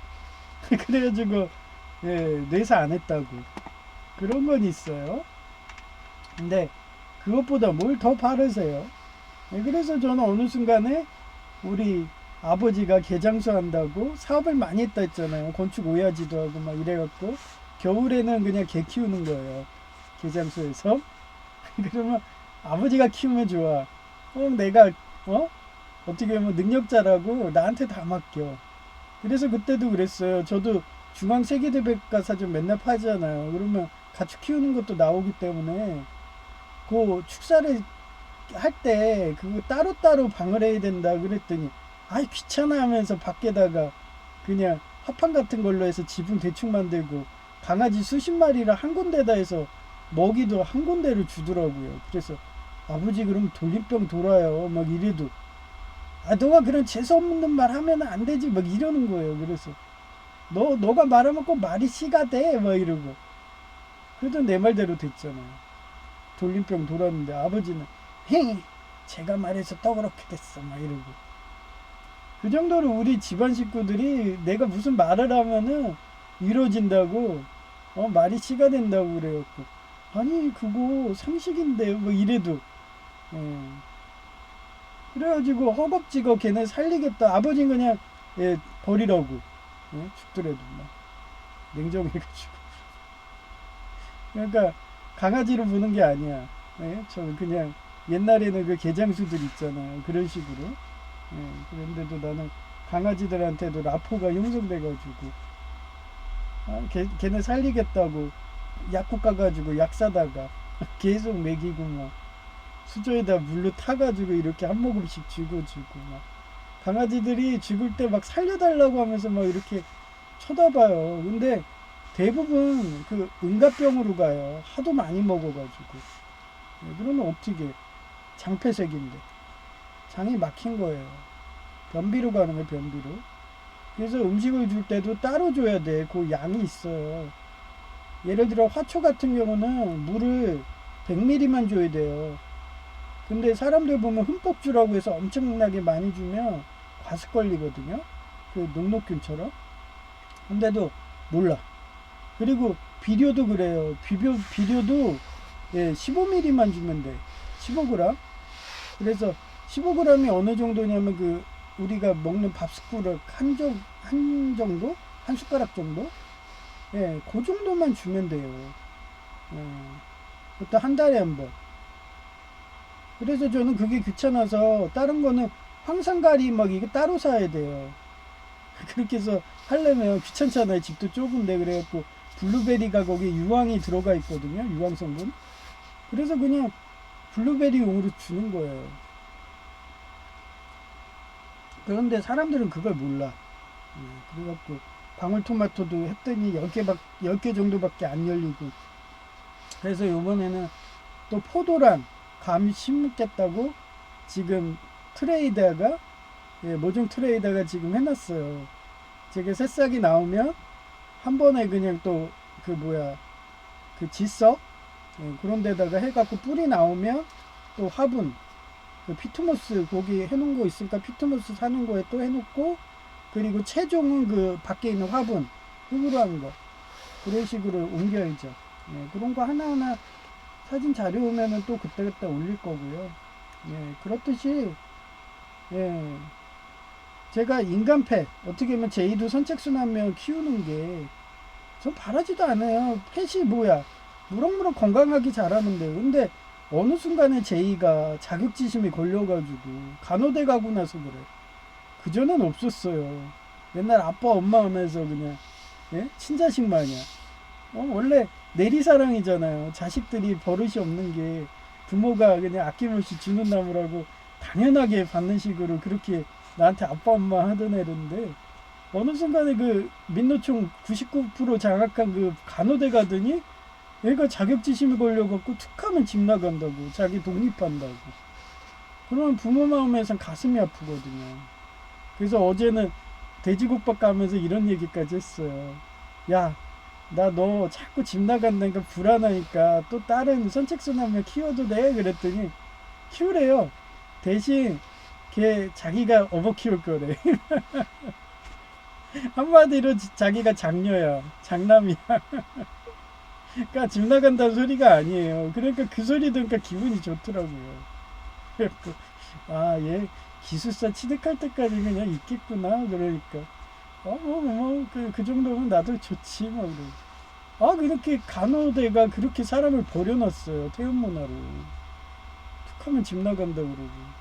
그래가지고 예, 뇌사 안 했다고 그런 건 있어요. 근데 그것보다 뭘 더 바르세요? 예, 그래서 저는 어느 순간에 우리 아버지가 개장수 한다고 사업을 많이 했다 했잖아요. 건축 오야지도 하고 막 이래갖고 겨울에는 그냥 개 키우는 거예요. 개장수에서. 그러면 아버지가 키우면 좋아. 내가 어떻게 보면 능력자라고 나한테 다 맡겨. 그래서 그때도 그랬어요. 저도 중앙세계대백과사전 맨날 파잖아요. 그러면 가축 키우는 것도 나오기 때문에 그 축사를 할 때 그거 따로따로 방을 해야 된다 그랬더니 아이 귀찮아 하면서 밖에다가 그냥 합판 같은 걸로 해서 지붕 대충 만들고 강아지 수십 마리를 한 군데다 해서 먹이도 한 군데를 주더라고요. 그래서 아버지 그럼 돌림병 돌아요 막 이래도 너가 그런 재수없는 말 하면 안 되지 막 이러는 거예요. 그래서 너가 말하면 꼭 말이 씨가 돼 막 이러고 그래도 내 말대로 됐잖아요. 돌림병 돌았는데 아버지는 헤 제가 말해서 또 그렇게 됐어 막 이러고 그 정도로 우리 집안 식구들이 내가 무슨 말을 하면은 이루어진다고 말이 씨가 된다고 그래갖고 아니 그거 상식인데 뭐 이래도 예. 그래가지고 허겁지겁 걔네 살리겠다. 아버지는 그냥 예, 버리라고 예? 죽더라도 막 냉정해가지고 그러니까 강아지로 보는 게 아니야. 예? 저는 그냥 옛날에는 그 개장수들 있잖아요. 그런 식으로 예, 그런데도 나는 강아지들한테도 라포가 형성돼가지고 걔네 살리겠다고 약국 가가지고 약 사다가 계속 먹이고 막 수저에다 물로 타가지고 이렇게 한 모금씩 주고 막 강아지들이 죽을 때 막 살려달라고 하면서 막 이렇게 쳐다봐요. 근데 대부분 그 응가병으로 가요. 하도 많이 먹어가지고. 그러면 어떻게 장폐색인데 장이 막힌 거예요. 변비로 가는 거예요. 변비로. 그래서 음식을 줄 때도 따로 줘야 돼. 그 양이 있어요. 예를 들어 화초 같은 경우는 물을 100ml만 줘야 돼요. 근데 사람들 보면 흠뻑 주라고 해서 엄청나게 많이 주면 과습 걸리거든요. 그 녹록균처럼. 근데도 몰라. 그리고 비료도 그래요. 비료도 예, 15ml만 주면 돼. 15g. 그래서 15g이 어느 정도냐면 그 우리가 먹는 밥 숟가락 한 정도? 한 숟가락 정도? 예, 그 정도만 주면 돼요. 예, 그것도 한 달에 한 번. 그래서 저는 그게 귀찮아서 다른 거는 황산가리 막 이게 따로 사야 돼요. 그렇게 해서 하려면 귀찮잖아요. 집도 좁은데 그래갖고 블루베리가 거기에 유황이 들어가 있거든요. 유황 성분. 그래서 그냥 블루베리용으로 주는 거예요. 그런데 사람들은 그걸 몰라. 그래갖고 방울토마토도 했더니 10개 정도밖에 안 열리고. 그래서 요번에는 또 포도랑 감 심겠다고 지금 트레이다가 예, 모종 트레이다가 지금 해놨어요. 제가 새싹이 나오면 한 번에 그냥 또 그 뭐야 그 지석 예, 그런 데다가 해갖고 뿌리 나오면 또 화분 그 피트모스 거기 해놓은 거 있으니까 피트모스 사는 거에 또 해놓고 그리고 최종은 그 밖에 있는 화분 흙으로 하는 거 그런 식으로 옮겨야죠. 예, 그런 거 하나하나 사진 자료 오면은 또 그때그때 올릴 거고요. 예, 그렇듯이 예, 제가 인간펫 어떻게 보면 제이도 선착순하면 키우는 게 전 바라지도 않아요. 펫이 뭐야 무럭무럭 건강하게 자라는데 근데 어느 순간에 제이가 자격지심이 걸려가지고 간호대 가고 나서 그래. 그전엔 없었어요. 맨날 아빠 엄마 하면서 그냥 예? 친자식 마냥 원래 내리사랑이잖아요. 자식들이 버릇이 없는 게 부모가 그냥 아낌없이 주는 나무라고 당연하게 받는 식으로 그렇게 나한테 아빠 엄마 하던 애인데 어느 순간에 그 민노총 99% 장악한 그 간호대 가더니 얘가 자격지심이 걸려갖고 툭하면 집 나간다고 자기 독립한다고 그러면 부모 마음에선 가슴이 아프거든요. 그래서 어제는 돼지국밥 가면서 이런 얘기까지 했어요. 야, 나 너 자꾸 집 나간다니까 불안하니까 또 다른 선착순하면 키워도 돼? 그랬더니 키우래요. 대신 걔 자기가 업어 키울 거래. 한마디로 자기가 장녀야. 장남이야. 그러니까 집 나간다는 소리가 아니에요. 그러니까 그 소리 들으니까 기분이 좋더라고요. 그래갖고 얘 기숙사 취득할 때까지 그냥 있겠구나. 그러니까 그 정도면 나도 좋지 뭐 그래. 그렇게 간호대가 그렇게 사람을 버려놨어요. 태음문화로. 툭하면 집 나간다 그러고.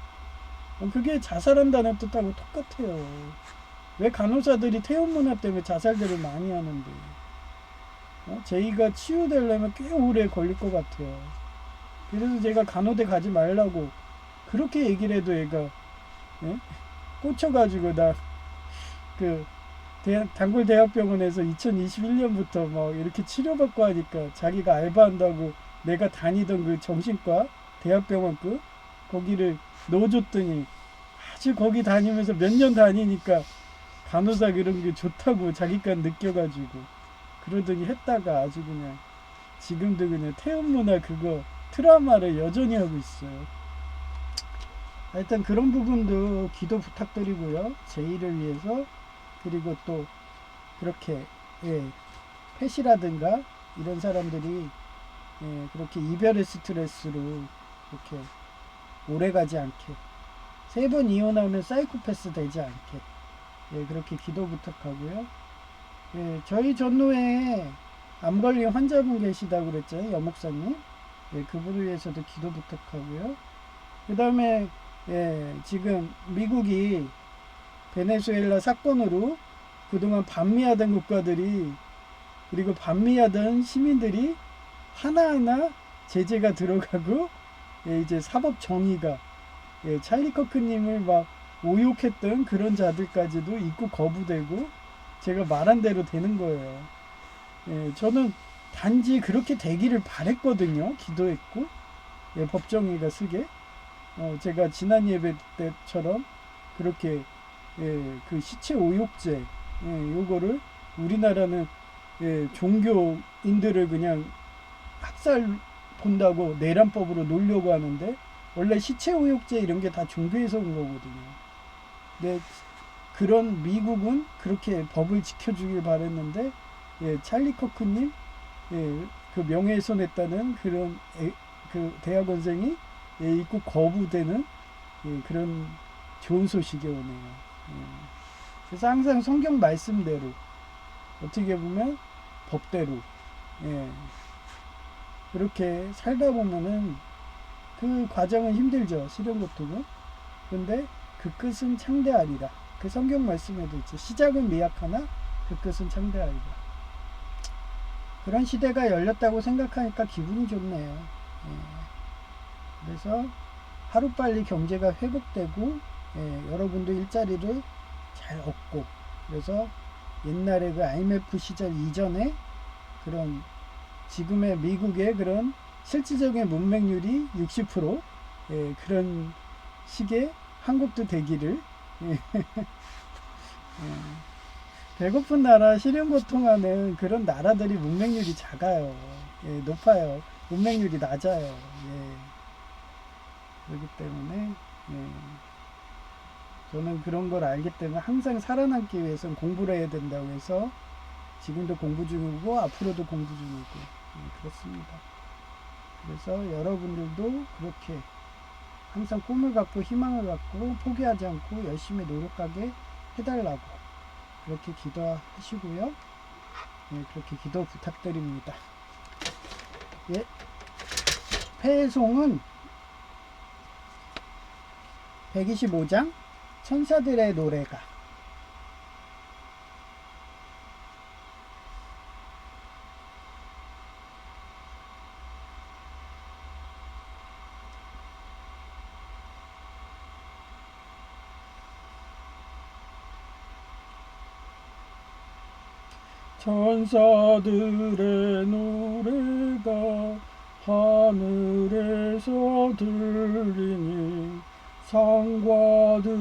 그게 자살한다는 뜻하고 똑같아요. 왜 간호사들이 태음문화 때문에 자살들을 많이 하는데 제이가 치유되려면 꽤 오래 걸릴 것 같아요. 그래서 제가 간호대 가지 말라고 그렇게 얘기를 해도 얘가 예? 꽂혀가지고 나 그 단골대학병원에서 2021년부터 막 이렇게 치료받고 하니까 자기가 알바한다고 내가 다니던 그 정신과 대학병원 거기를 넣어줬더니 아주 거기 다니면서 몇 년 다니니까 간호사 그런 게 좋다고 자기가 느껴가지고 그러더니 했다가 아주 그냥 지금도 그냥 태음문화 그거 트라우마를 여전히 하고 있어요. 하여튼 그런 부분도 기도 부탁드리고요. 제이를 위해서 그리고 또 그렇게 펫이라든가 이런 사람들이 그렇게 이별의 스트레스로 이렇게 오래가지 않게 3번 이혼하면 사이코패스 되지 않게 그렇게 기도 부탁하고요. 저희 전노에 암 걸린 환자분 계시다고 그랬잖아요. 여목사님. 그분을 위해서도 기도 부탁하고요. 그 다음에 지금 미국이 베네수엘라 사건으로 그동안 반미하던 국가들이 그리고 반미하던 시민들이 하나하나 제재가 들어가고 이제 사법 정의가 찰리 커크님을 막 오욕했던 그런 자들까지도 입국 거부되고 제가 말한 대로 되는 거예요. 저는 단지 그렇게 되기를 바랬거든요. 기도했고 법정위가 쓰게 제가 지난 예배 때처럼 그렇게 그 시체 오욕죄 요거를 우리나라는 종교인들을 그냥 학살 본다고 내란법으로 놓으려고 하는데 원래 시체 오욕죄 이런 게 다 종교에서 온 거거든요. 근데 그런 미국은 그렇게 법을 지켜주길 바랬는데 찰리 커크님 그 명예훼손했다는 그런 그 대학원생이 입국 거부되는 그런 좋은 소식이 오네요. 그래서 항상 성경 말씀대로 어떻게 보면 법대로 그렇게 살다 보면은 그 과정은 힘들죠. 실현 고통은. 근데 그 끝은 창대하리라. 그 성경 말씀에도 있죠. 시작은 미약하나 그 끝은 창대하리라. 그런 시대가 열렸다고 생각하니까 기분이 좋네요. 그래서 하루빨리 경제가 회복되고 여러분도 일자리를 잘 얻고 그래서 옛날에 그 IMF 시절 이전에 그런 지금의 미국의 그런 실질적인 문맹률이 60% 그런 식의 한국도 되기를 배고픈 나라 실현고통하는 그런 나라들이 문맹률이 작아요. 높아요. 문맹률이 낮아요. 그렇기 때문에 저는 그런 걸 알기 때문에 항상 살아남기 위해서는 공부를 해야 된다고 해서 지금도 공부 중이고 앞으로도 공부 중이고 그렇습니다. 그래서 여러분들도 그렇게 항상 꿈을 갖고 희망을 갖고 포기하지 않고 열심히 노력하게 해달라고 그렇게 기도하시고요. 그렇게 기도 부탁드립니다. 회송은 125장 천사들의 노래가 천사들의 노래가 하늘에서 들리니 상과들이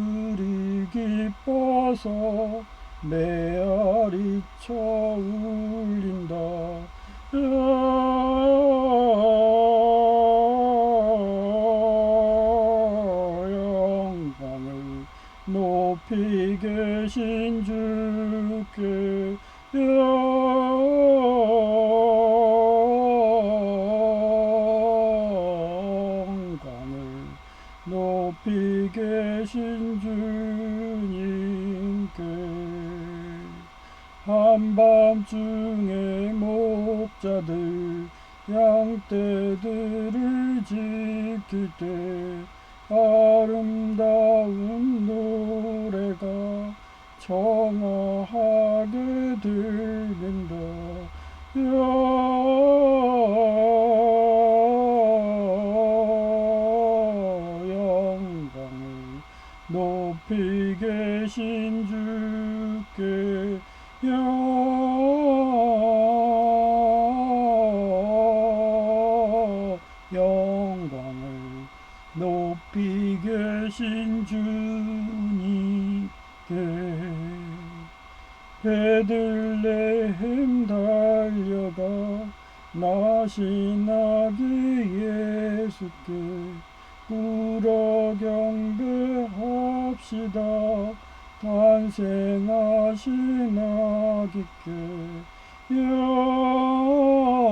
기뻐서 메아리 쳐 울린다. 영광을 높이 계신 주께 영광을 높이 계신 주님께 한밤중에 목자들 양떼들을 지킬 때 아름다운 노래가 청아하게 들린다. 영광을 높이 계신 주께 영광을 높이 계신 주님께 베들레헴 달려가 나신 아기 예수께 울어 경배합시다. 탄생하신 아기께 영광을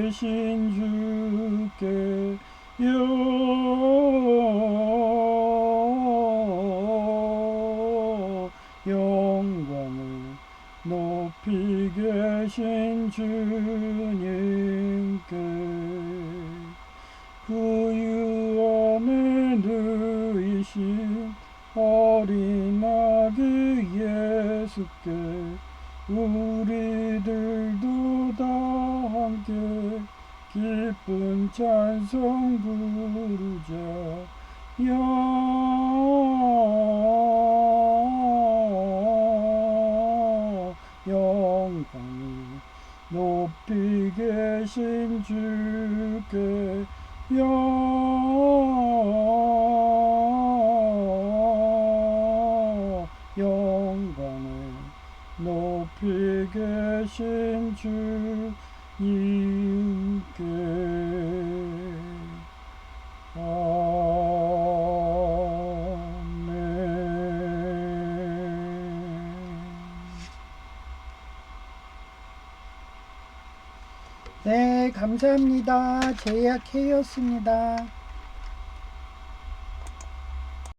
계신 주께 영광을 높이 계신 주님께 그 유언에 누이신 어린 아기 예수께 우리들도 다 함께 기쁜 찬송 부르자. 영광을 높이 계신 주께 영광을 높이 계신 주님께 네, 감사합니다. 제이아케이였습니다.